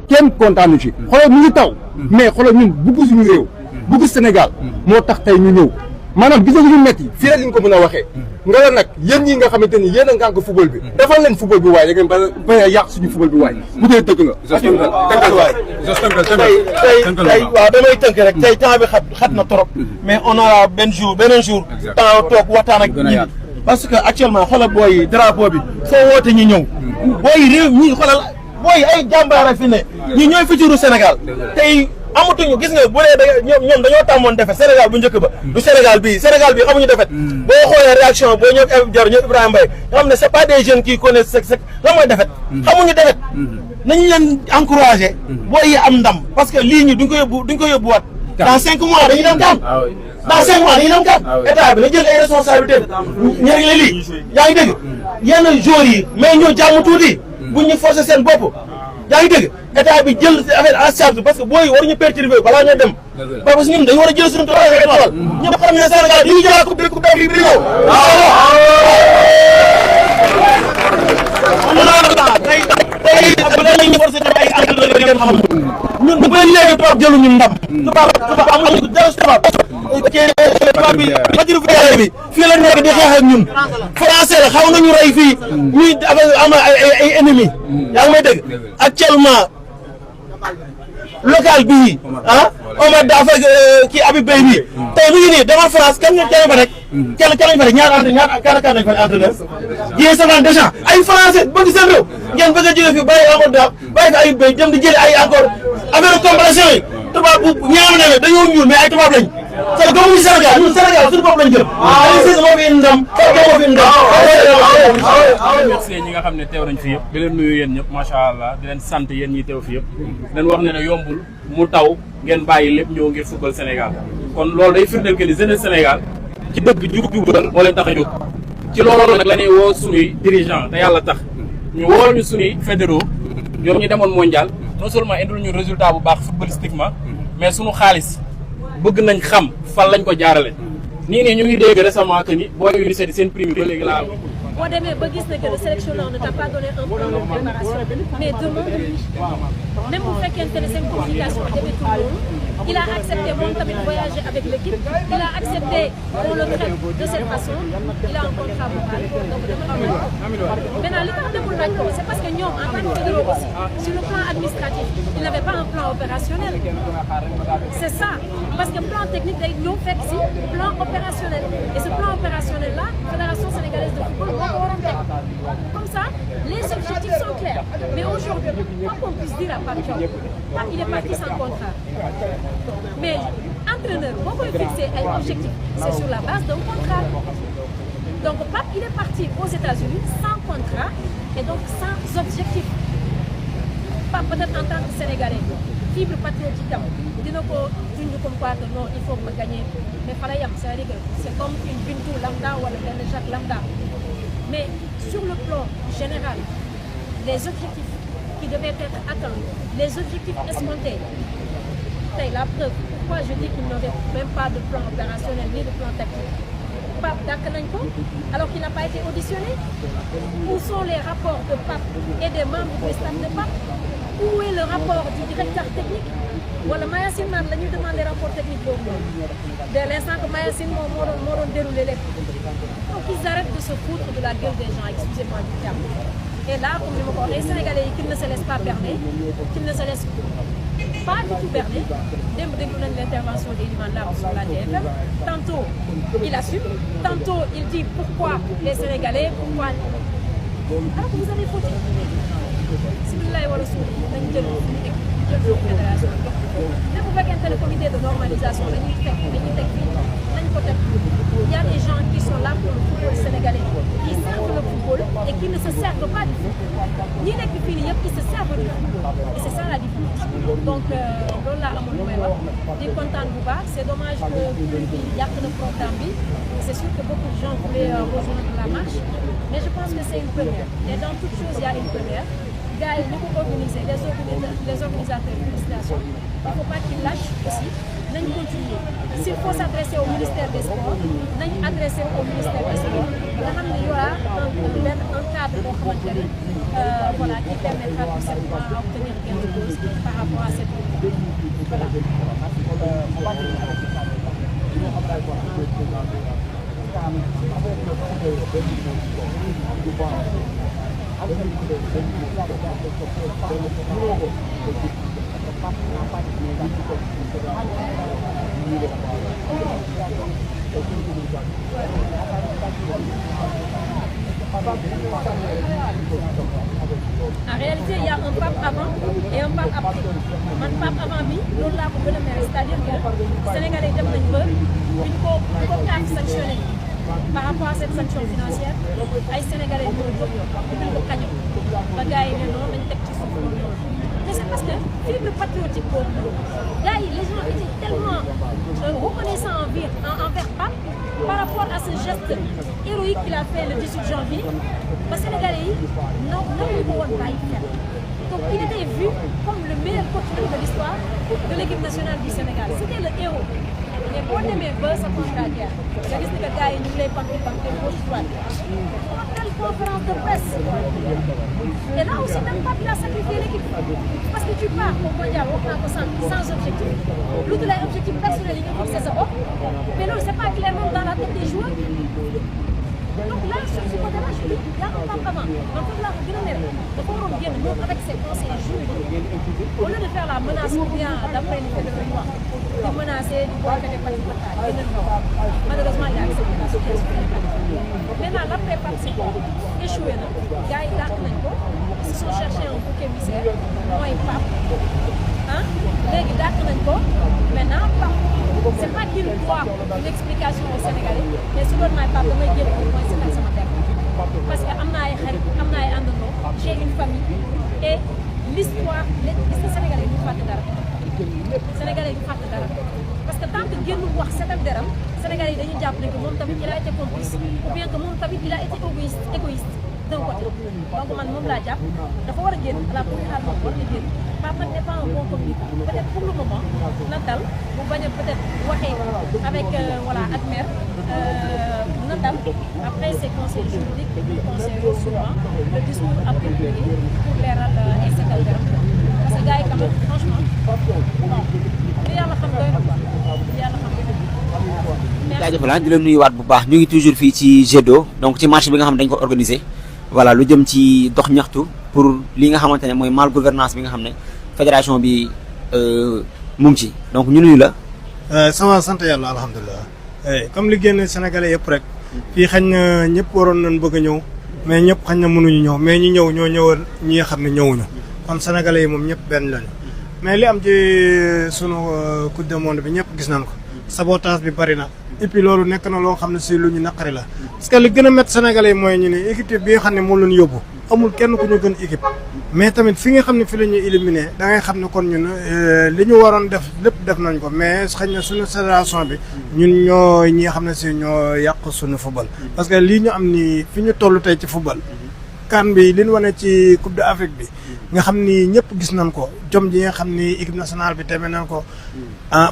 kenn kontaanu ci xoolal mu ngi taw mais xoolal ñun bugg suñu réew bugg Sénégal moo tax tey ñu ñëw maanaam gis nga ñu metti fii rek li ñu ko mën a waxee nga la nag yéen ñi nga xamante ni yéen a ngànk football bi defal leen football bi waaye da ngeen ba yàq suñu football bi waaye bu dee dëgg nga tënkal waay tey waaw damay tënk rek tey temps bi xat na trop mais on aura beneen jour temps toog waxtaan ak ñi parce que actuellement xoolal booy drapeau bi foo woote ñu ñëw booy réew ñi xoolal booy ay jàmbaar fi ne ñi ñooy futur Sénégal tey amatuñu gis nga bu dee ñoom dañoo tàmmoon defet Sénégal bu njëkk ba du Sénégal bii xamuñu defet boo xoolee réaction boo ñëw Dior ñëw Ibrahima Mbaye nga xam ne c'est pas des jeunes qui connaissent sec la mooy defet xamuñu defet nañu leen encouragé booy yi am ndam parce que lii ñi duñ ko yóbbuwaat dans 5 mois dañuy dem kan dans 5 mois dañuy dem kan état bi na jël ay responsabilités ñëri la lii yaa ngi dégg yenn joueurs yi mais ñoo jàmm tuuti bu ñu forcer seen bopp yaa ngi dégg état bi jël affaire en charge parce que booy waruñu perturber balaa ñoo dem parce que ñun dañu war a jël suñu tool ñëpp xam ne Sénégal di ñu jëlaat coupe d'Afrique bi ñëw tey dañuy forcer dem ay entraîneur ngeen xam ñun bu leen léegi toog jëluñu ndam tubaab amuñu dara tubaab tubaab bi majorité bi fii la nekk di xeex ak ñun français la xaw nañu rey fii ñuy am ay ennemis yaa ngi may dégg actuellement local bii Omar dafa kii Habib Beye bii tey mu ngi nii demal France kan fa rek kenn fa rek ñaar kan nañ fa entraîneur yéen savant déjà ay français bëgg seen réew ngeen bëgg a jóge fi bàyyi Amadou Daaf bàyyi fa Habib Beye dem di jëli ay encore affaire comparaison yi tubaab bu ñaaw ne dañoo ñuul mais ay tubaab lañ c'est comme ñu Sénégal ñun Sénégal suñu bopp lañ jël ay seen moo fi ndam moo fi ndam merci ñi nga xam ne teew nañ fi yëpp di leen nuyu yéen ñëpp macha allah di leen sant yéen ñi teew fi yëpp leen wax ne yombul mu taw ngeen bàyyi lépp ñëw ngir football Sénégal kon loolu day firndeel que ni jeunesse Sénégal ci dëgg jubal moo leen tax a jóg ci loolu nag la ñuy woo suñuy dirigeant te yàlla tax ñu woo ñu suñuy fédéraux ñoom ñu demoon mondial non seulement indil ñu résultat bu baax footballistiquement mais suñu xaalis bëgg nañ xam fan lañ ko jaarale nii ñu ngi dégg récemment que ni booy université seen prime ba léegi laa am. boo demee ba gis ne que le sélectionneur ne t'a pas donné un plan de préparation mais demande-lui même bu fekkente ne seen communication demetul loolu il a accepté moom tamit voyager avec l'équipe il a accepté qu'on le traite de cette façon il a un contrat moral donc dama maintenant li tax demul nañ ko c'est parce que ñoom en tant que fédéraux aussi sur le plan administratif il n'avait pas un plan opérationnel c'est ça parce que plan technique day ñëw fekk si plan opérationnel et ce plan opérationnel là fédération sénégalaise de football comme ça, les objectifs sont clairs. Mais aujourd'hui, quoi qu'on puisse dire à Pape Diop, il est parti sans contrat. Mais entraîneur, pourquoi fixer un objectif? C'est sur la base d'un contrat. Donc Pape, il est parti aux États-Unis sans contrat et donc sans objectif. Pape, peut-être en tant que Sénégalais, fibre patriotique, comme quoi que non, il faut me gagner. Mais c'est comme une Bintou lambda ou une Jacques lambda. Mais sur le plan général, les objectifs qui devaient être atteints, les objectifs escomptés, c'est la preuve. Pourquoi je dis qu'il n'avait même pas de plan opérationnel ni de plan tactique. Pape Dakananko, alors qu'il n'a pas été auditionné. Où sont les rapports de Pape et des membres du staff de Pape? Où est le rapport du directeur technique? Voilà, Mayacine man, nous demande les rapports techniques pour nous. Dès l'instant que Mayacine m'a déroulé les coups. Donc ils arrêtent de se foutre de la gueule des gens, excusez-moi du terme. Et là, comme je me connais, les Sénégalais qui ne se laissent pas berner, qui ne se laissent pas du tout berner, dès l'intervention d'Eliman là sur la TFM, tantôt il assume, tantôt il dit pourquoi les Sénégalais, pourquoi. Alors que vous avez fauté. Si vous l'avez reçu, fédération. Mais vous voyez qu'un comité de normalisation, il y a des gens qui sont là pour le football sénégalais, qui servent le football et qui ne se servent pas du football. Ni les pupilles qui se servent du football. Et c'est ça la différence. Donc, là, à mon numéro, des contents de vous. C'est dommage qu'il y a que le programme. C'est sûr que beaucoup de gens voulaient rejoindre la marche, mais je pense que c'est une première. Et dans toute chose, il y a une première. Gars, nous pouvons organiser, les organisateurs, communication il faut pas qu'il lâche aussi nañ continuer s'il faut s'adresser au ministère des sports nañ adresser au ministère des sports nga xam ne y aura un cadre boo xamante ne voilà qui permettra tout simplement à obtenir gain de cause par rapport à cette voilà. En réalité, il y a un pape avant et un pape après. Man pape avant bi loolu laa ko gën a mere c'est-à-dire que Sénégalais dem nañ ba bi ñu ko CAF sanctionné par rapport à cette sanction financière ay Sénégalais ñoo jóg ubbil ko kañu ba gars yi ne noonu dañ teg ci suuf loolu te c'est parce que fibre patriotique boobu gars yi les gens étaient tellement reconnaissants envers Pape par rapport à ce geste héroïque qu'il a fait le 18 janvier ba Sénégalais yi nanguñu ko woon bàyyi xel donc il était vu comme le meilleur coach de l'histoire de l'équipe nationale du Sénégal c'était le héros mais boo demee ba sa contraire nga gis ni que gars yi ñu ngi lay banque gauche droite telle conférence de presse et là aussi même Pape il a sacrifié l'équipe parce que tu pars au mondial wax naa ko sans objectif lu dul ay objectif personnel yi nga fixé sa bopp mais loolu c'est pas clairement dans la tête des joueurs donc là sur ce côté-là je dis y a un Pape avant man foofu laa ko gën a mere dafa waroon génn moom avec ses conseils juridiques au lieu de faire la menace ou bien d'après li Pedro yi wax di menacer di boycotter Patriota génn malheureusement il a accepté la situation maintenant l'après Pape échoué na gars yi dàq nañ ko ils se sont cherché un bouc émissaire mooy Pape ah léegi dàq nañ ko maintenant Pape c'est pas qu'il doit une explication aux Sénégalais mais su doon may Pape damay génn mooy seetal sama terre parce que am na ay xarit am na ay àndandoo j'ai une famille et l'histoire gis nga Sénégalais du fàtte dara Sénégalais du fàtte dara parce que tant que génnul wax seetal deram Sénégalais yi dañuy jàpp ne que moom tamit il a été complice ou bien que moom tamit il a été égoïste d'un côté donc man moom laa jàpp dafa war a génn à la première xaal moom war a génn Pape nag n'est pas un bon communicant peut-être pour le moment na dal bu bañ a peut-être waxee avec voilà ak mère na dal après ses conseils juridiques ñu conseillé souvent le discours approprié pour leeral ay seetal deram parce que gars yi quand même franchement li yàlla xam doy na quoi li yàlla xam jaajëfal di leen nuyuwaat bu baax ñu ngi toujours fii ci Jet-Do donc ci marché bi nga xam ne dañ ko organisé voilà lu jëm ci dox ñaxtu pour li nga xamante ne mooy mal gouvernance bi nga xam ne fédération bi mu ngi ci donc ñu nuyu la. sama sant yàlla alhamdulilah. comme li génn Sénégalais yëpp rek fii xañ na ñëpp waroon nañ bëgg a ñëw mais ñëpp xañ na mënuñu ñëw mais ñi ñëw ñoo ñëwal ñi nga xam ne ñëwuñu kon Sénégalais yi moom ñëpp benn lañu mais li am ci sunu coupe du monde bi ñëpp gis nañ ko sabotage bi bari na. et puis loolu nekk na loo xam ne si lu ñu naqari la parce que li gën a métti Sénégalais yi mooy ñu ne équipe bi nga xam ne moom la ñu yóbbu amul kenn ku ñu gën équipe mais tamit fi nga xam ne fi la ñuy éliminé da ngay xam ne kon ñun li ñu waroon def lépp def nañ ko mais xëy na suñu fédération bi ñun ñoo ñi nga xam ne si ñoo yàq suñu football. parce que lii ñu am ni fi ñu toll tey ci football CAN bi li ñu wane ci Coupe d'Afrique bi nga xam ni ñëpp gis nañ ko jom ji nga xam ni équipe nationale bi tamit nañ ko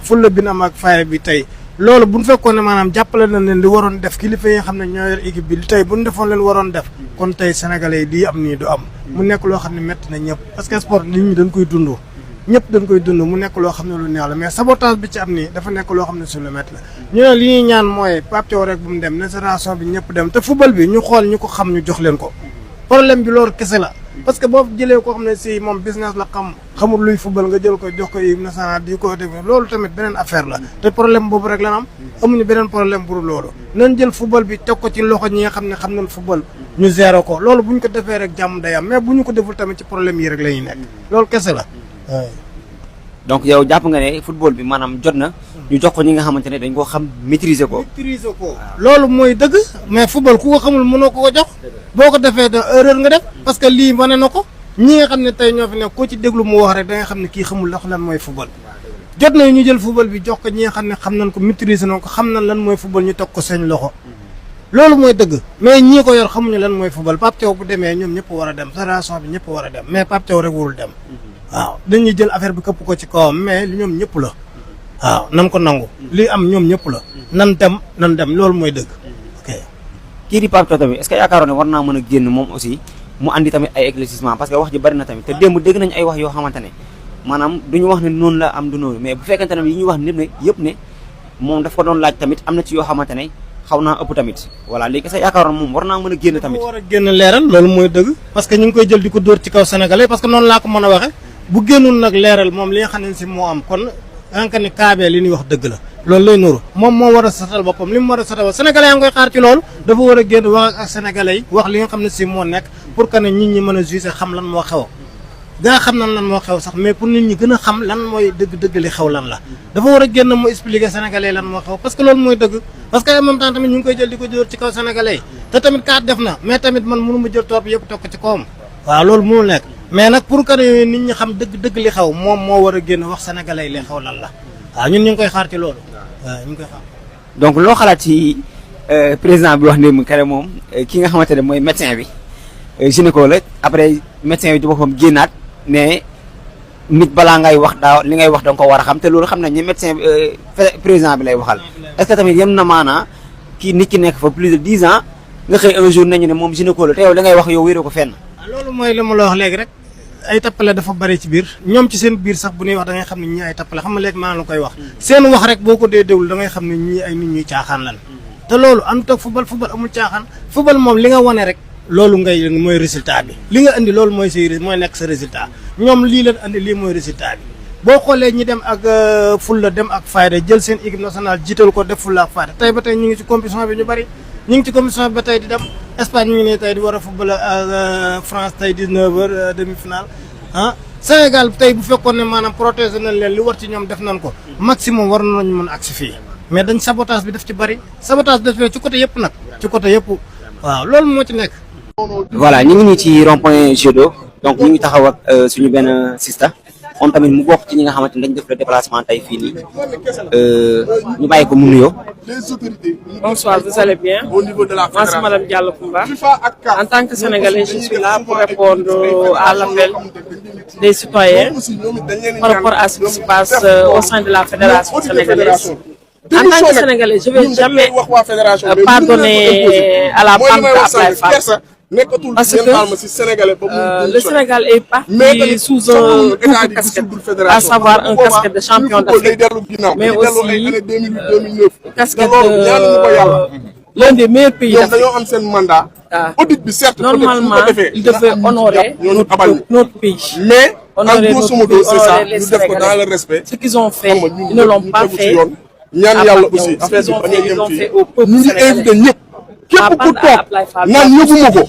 fulla bi na am ak fayre bi tey. loolu bu ñu fekkoon ne maanaam jàppale nañ leen li waroon def kilifa yi nga xam ne ñoo yor équipe bi tey bu ñu defoon leen waroon def kon tey sénégalais yi lii am nii du am mu nekk loo xam ne métti na ñëpp parce que sport nit ñi dañ koy dund ñëpp dañ koy dund mu nekk loo xam ne lu neex la mais sabotage bi ci am nii dafa nekk loo xam ne su lu métti la ñu ne li ñuy ñaan mooy Pape Thiaw rek bu mu dem fédération bi ñëpp dem te football bi ñu xool ñu ko xam ñu jox leen ko problème bi loolu kese la parce que boo jëlee koo xam ne si moom business la xamul luy football nga jël ko jox ko équipe nationale di ko def loolu tamit beneen affaire la te problème boobu rek la am amuñu beneen problème pour loolu nañ jël football bi teg ko ci loxo ñi nga xam ne xam nañ football ñu gérer ko loolu bu ñu ko defee rek jàmm day am mais bu ñu ko deful tamit ci problème yi rek la ñuy nekk loolu kese la waaw. donc yow jàpp nga ne football bi maanaam jot na ñu jox ko ñi nga xamante ne dañ koo xam maîtriser ko. maîtriser ko loolu mooy dëgg mais football ku ko xamul mënoo ko jox boo ko defee da erreur nga def parce que lii wane na ko ñi nga xam ne tey ñoo fi nekk koo ci déglu mu wax rek da nga xam ne kii xamul lan mooy football. jot na ñu jël football bi jox ko ñi nga xam ne xam nañ ko maîtriser nañ ko xam nañ lan mooy football ñu teg ko seen loxo loolu mooy dëgg mais ñii ko yor xamuñu lan mooy football Pape Thiaw bu demee ñoom ñëpp war a dem fédération bi ñëpp war a dem mais Pape Thiaw rek warul dem waaw dañuy jël affaire bi këpp ko ci kawam mais li ñoom ñëpp la waaw nan ko nangu li am ñoom ñëpp la nan dem loolu mooy dëgg ok. kii di Pape Thiaw tamit est-ce que yaakaaroon ne war naa mën a génn moom aussi mu andi tamit ay éclaircissement parce que wax ji bari na tamit te démb dégg nañu ay wax yoo xamante ne maanaam duñu wax ne noonu la am du noonu mais bu fekkente ne yi ñuy wax yëpp ne moom daf ko doon laaj tamit am na ci yoo xamante ne xaw naa ëpp tamit voilà léegi sa yaakaaroon moom war naa mën a génn tamit. war a génn leeral loolu mooy dëgg parce que ñu ngi koy jël di ko dóor ci kaw sénégalais parce que noonu laa ko mën a waxe bu génnoon nag leeral moom li nga xam ne si moo am kon nga ne kaabee li ñuy wax dëgg la loolu lay nuru moom moo war a satal boppam li mu war a satal sénégalais yaa ngi koy xaar ci loolu dafa war a génn wax ak sénégalais yi wax li nga xam ne si moo nekk pour que ne nit ñi mën a juger xam lan moo xew gaa xam nan lan moo xew sax mais pour nit ñi gën a xam lan mooy dëgg-dëgg li xew lan la dafa war a génn mu expliquer sénégalais lan moo xew parce que loolu mooy dëgg parce que en même temps tamit ñu ngi koy jël di ko dóor ci kaw sénégalais yi te tamit kaat def na mais tamit man mënu ma jël topp yëpp teg ko ci kawam waaw loolu mënul nekk mais nag pour que nit ñi xam dëgg li xew moom moo war a génn wax sénégalais yi li xew lan la waaw ñun ñu ngi koy xaar ci loolu waaw ñu ngi koy xaar. donc loo xalaat ci président bi wax ne mu kare moom ki nga xamante ne mooy médecin bi gynéco la après médecin bi di boppam génnaat ne nit balaa ngay wax daaw li ngay wax danga ko war a xam te loolu xam nañ ne médecin président bi lay waxal est-ce que tamit yem na maanaa kii nit ki nekk fa plus de 10 ans nga xëy un jour nañu ne moom gynéco la te yow li ngay wax yow wéeroo ko fenn. loolu mooy li ma la wax léegi rek ay tappale dafa bari ci biir ñoom ci seen biir sax bu ñuy wax da ngay xam ne ñii ay tappale xam nga léegi maa la koy wax seen wax rek boo ko dee déglu da ngay xam ne ñii ay nit ñuy caaxaan lan te loolu am toog football amul caaxaan football moom li nga wane rek loolu ngay mooy résultat bi li nga indi loolu mooy mooy nekk sa résultat ñoom lii leen andi lii mooy résultat bi boo xoolee ñi dem ak fulla dem ak fayda jël seen équipe nationale jiital ko def fulla ak fayda tey ba tey ñu ngi ci compétition bi ñu bari ñu ngi ci compétition bi ba tey di dem Espagne ñu ngi ne tey di war a football France tey 19h demi-finale ah Sénégal tey bu fekkoon ne maanaam protéger nañ leen li war ci ñoom def nañ ko maximum war nañu mën a agsi fii mais dañ sabotage bi def ci bari sabotage bi def ci côté yëpp nag ci côté yëpp waaw loolu moo ci nekk. voilà ñu ngi nii ci rond-point Jet d'eau donc ñu ngi taxaw ak suñu benn sista moom tamit mu bokk ci ñi nga xamante ni dañu def le déplacement tey fii nii ñu bàyyi ko mu nuyoo. Bonsoir, vous allez bien? Moi, c'est Madame Diallo Koumba. En tant que Sénégalais, je suis là pour répondre à l'appel des citoyens par rapport à ce qui se passe au sein de la Fédération sénégalaise. En tant que Sénégalais, je ne vais jamais pardonner à la bande d'Ablaye Fall. Parce que le Sénégal est parti sous un double casquette, à savoir un casquette de champion d'Afrique, mais aussi casquette de l'un des meilleurs pays d'Afrique. Normalement, il devait honorer notre pays. Mais, honorer notre pays, honorer les Sénégalais. Ce qu'ils ont fait, ils ne l'ont pas fait. Ils l'ont fait au peuple sénégalais. képp ku toog naan yóbbuma ko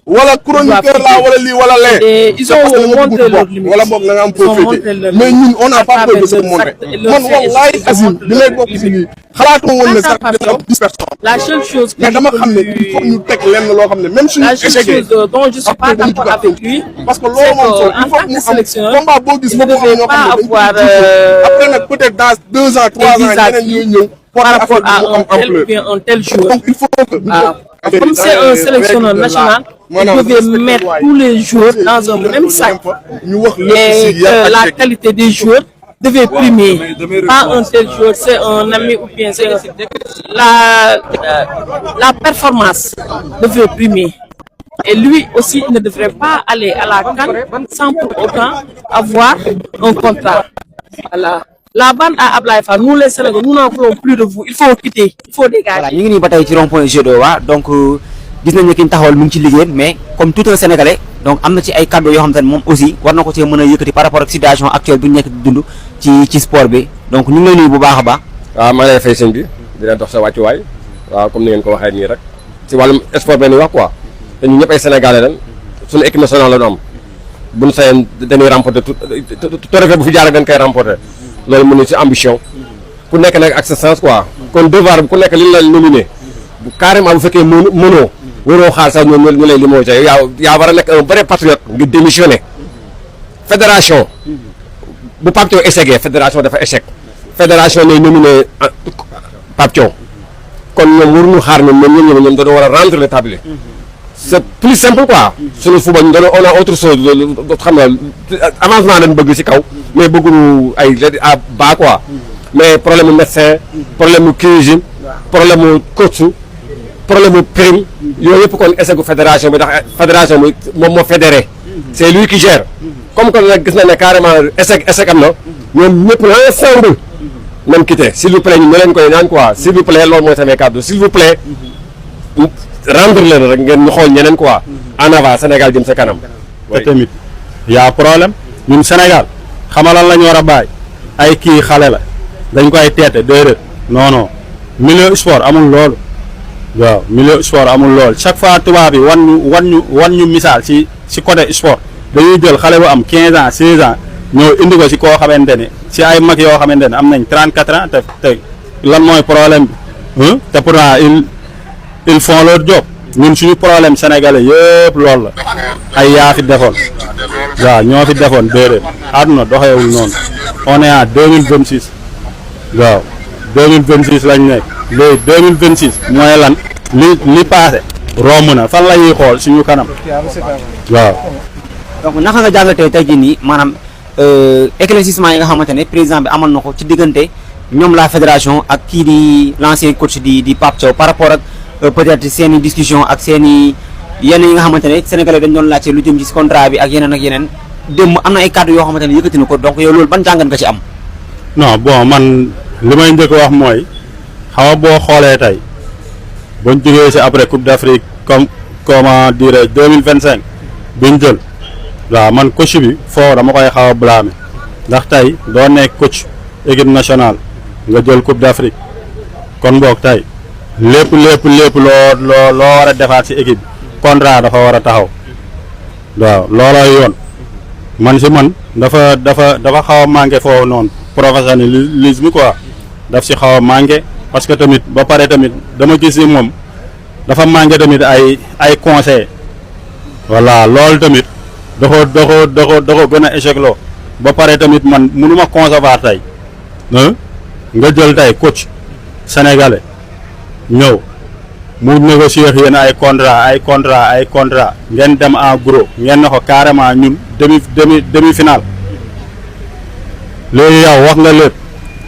wala chroniqueur la wala lii wala lee ils ont montré leur limite wala boog na nga am profité mais ñun on n'a pas peur de se montrer man wallahi azim bi may bokk si nii xalaatuma woon ne sax dina am 10 personnes la seule chose que mais dama xam ne il faut ñu teg lenn loo xam ne même suñu échec dont je suis pas d'accord avec lui parce que loolu moom solo il faut mu am combat boo gis foofu ñoo xam ne avoir après nag peut-être dans 2 ans 3 ans ñeneen ñooy ñëw par rapport à un tel joueur. Donc il faut que comme c'est un sélectionneur national, il devait mettre tous les joueurs dans un même sac. Et que la qualité des joueurs devait primer. Pas un tel joueur, c'est un ami ou bien c'est la performance devait primer. Et lui aussi, il ne devrait pas aller à la CAN sans pour autant avoir un contrat. Voilà. La bande à Ablaye Fall, nous les Sénégalais, nous n'en voulons plus de vous. Il faut quitter, il faut dégager. Voilà, ñu ngi nii ba tey ci rond-point Jet d'eau donc gis nañ ne ki ñu taxawal mu ngi ci liggéey mais comme tout un Sénégalais donc am na ci ay kàddu yoo xam te ne moom aussi war na ko cee mën a yëkkati par rapport ak situation actuelle bi ñu nekk di dund ci sport bi donc ñu ngi lay nuyu bu baax a baax. waaw maa ngi lay fay sëñ bi di leen dox sa wàccuwaay waaw comme ni ngeen ko waxee nii rek ci wàllum sport benn wax quoi te ñun ñëpp ay Sénégalais lañ suñu équipe nationale la ñu am buñ sayoon dañuy remporter tout trophée bu fi jaar dañ koy remporter. loolu mu ne ci ambition ku nekk nag ak sa sens quoi kon devoir ku nekk li la nominé bu carrément bu fekkee mënoo waroo xaar sax ñoom ñu lay limoo ca yaa war a nekk un vrai patriote nga démissionné fédération bu Pape Thiaw échecgee fédération dafa échec fédération lay nominé Pape Thiaw kon ñoom waruñu xaar ñoom dañoo war a rendre l'établi c'est plus simple quoi. suñu football ñu on a autre chose xam nga avancement lañ bëgg ci kaw mais bëgguñu ay à bas quoi. mais problème mu médecin problème mu cuisine problème mu coach problème mu prime yooyu yëpp kon échec gu fédération bi ndax fédération bi moom moo fédéré c'est lui qui gère comme que nag gis na ne carrément échec am na ñoom ñëpp ensemble nañ quitté s'il vous plaît ñu leen koy ñaan quoi s'il vous plaît loolu mooy samay kàddu s'il vous plaît rendre leen rek ngeen ñu xool ñeneen quoi en avant Sénégal jëm sa kanam. te tamit y'a problème ñun Sénégal xamalal la ñu war a bàyyi ay kii xale la dañ koy teete déedéet non milieu sport amul loolu waaw milieu sport amul loolu chaque fois tubaab yi wan ñu misaal ci côté sport dañuy jël xale bu am 15 ans 16 ans ñëw indi ko ci koo xamante ne ci ay mag yoo xamante ne am nañ 34 ans te lan mooy problème bi te pourtant ils font leur job ñun suñu problème sénégalais yëpp loolu la ay yaa fi defoon waaw ñoo fi defoon déedéet àdduna doxewul noonu on est en 2026 waaw 2026 lañ nekk léegi 2026 mooy lan li passé romb na fan la ñuy xool suñu kanam waaw. donc naka nga jàngatee tey jii nii maanaam éclaircissement yi nga xamante ne président bi amal na ko ci diggante ñoom la fédération ak kii di l'ancien coach di Pape Thiaw par rapport ak peut-être seen i discussion ak seen i yenn yi nga xamante ne sénégalais dañ doon laajte lu jëm ci contrat bi ak yeneen démb am na ay kàddu yoo xamante ne yëkkati na ko donc yow loolu ban jàngat nga ci am. non bon man li may njëkk wax mooy xaw boo xoolee tey bañ jógee ci après Coupe d'Afrique comment dire 2025 biñ jël waaw man coach bi foofu dama koy xaw a blâmer ndax tey doo nekk coach équipe nationale nga jël Coupe d'Afrique kon boog tey lépp loo war a defaat ci équipe contrat dafa war a taxaw waaw loolooy yoon man ci man dafa xaw a manqué foofu noonu professionnalisme quoi daf ci xaw a manqué parce que tamit ba pare tamit dama gis ni moom dafa manqué tamit ay conseil voilà loolu tamit da ko gën a échec loo ba pare tamit man mënuma concevoir tey nga jël tey coach sénégalais ñëw mu négocier yéen ay contrat ngeen dem en gros ngeen na ko carrément ñun demi finale léegi yow wax nga lépp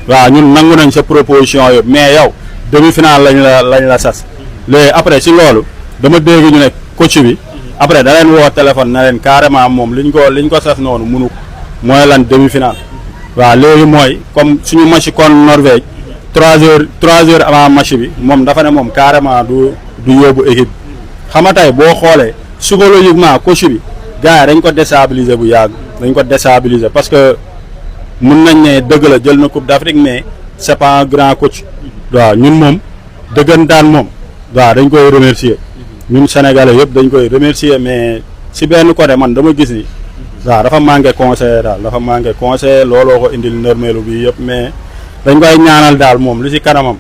waaw ñun nangu nañ sa proposition yëpp mais yow demi finale lañ la sas léegi après ci loolu dama dégg ñu ne coach bi après da leen woo téléphone na leen carrément moom liñ ko sas noonu munu ko mooy lan demi finale waaw léegi mooy comme suñu match contre Norvège 3 heures avant match bi moom dafa ne moom carrément du yóbbu équipe xam nga tey boo xoolee psychologiquement coach bi gars yi dañ ko déstabiliser bu yàgg dañ ko déstabiliser parce que mun nañ ne dëgg la jël na Coupe d'Afrique mais c'est pas un grand coach waaw ñun moom dëggantaan moom waaw dañ koy remercier ñun sénégalais yëpp dañ koy remercier mais si benn côté man dama gis ni waaw dafa manqué conseil daal dafa manqué conseil looloo ko indil nërmeelu bi yëpp mais dañ koy ñaanal daal moom lu ci kanamam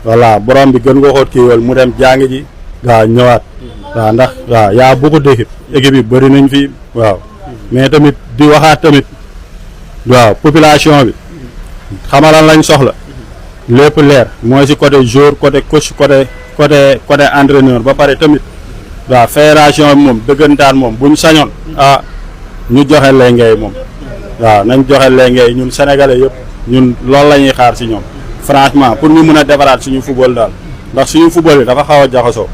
voilà borom bi gën ko xoot kiiwal mu dem jàngi ji waaw ñëwaat waaw ndax waaw y'a beaucoup d'équipe yi bëri nañ fi waaw mais tamit di waxaat tamit waaw population bi xamalan lañ soxla lépp leer mooy ci côté joueur côté coach côté entraîneur ba pare tamit waaw fédération bi moom dëggantaan moom buñ sañoon ñu joxe lengay moom waaw nañ joxe lengay ñun sénégalais yëpp ñun loolu la ñuy xaar ci ñoom franchement pour ñu mën a defaraat suñu football daal ndax suñu football yi dafa xaw a jaxasoo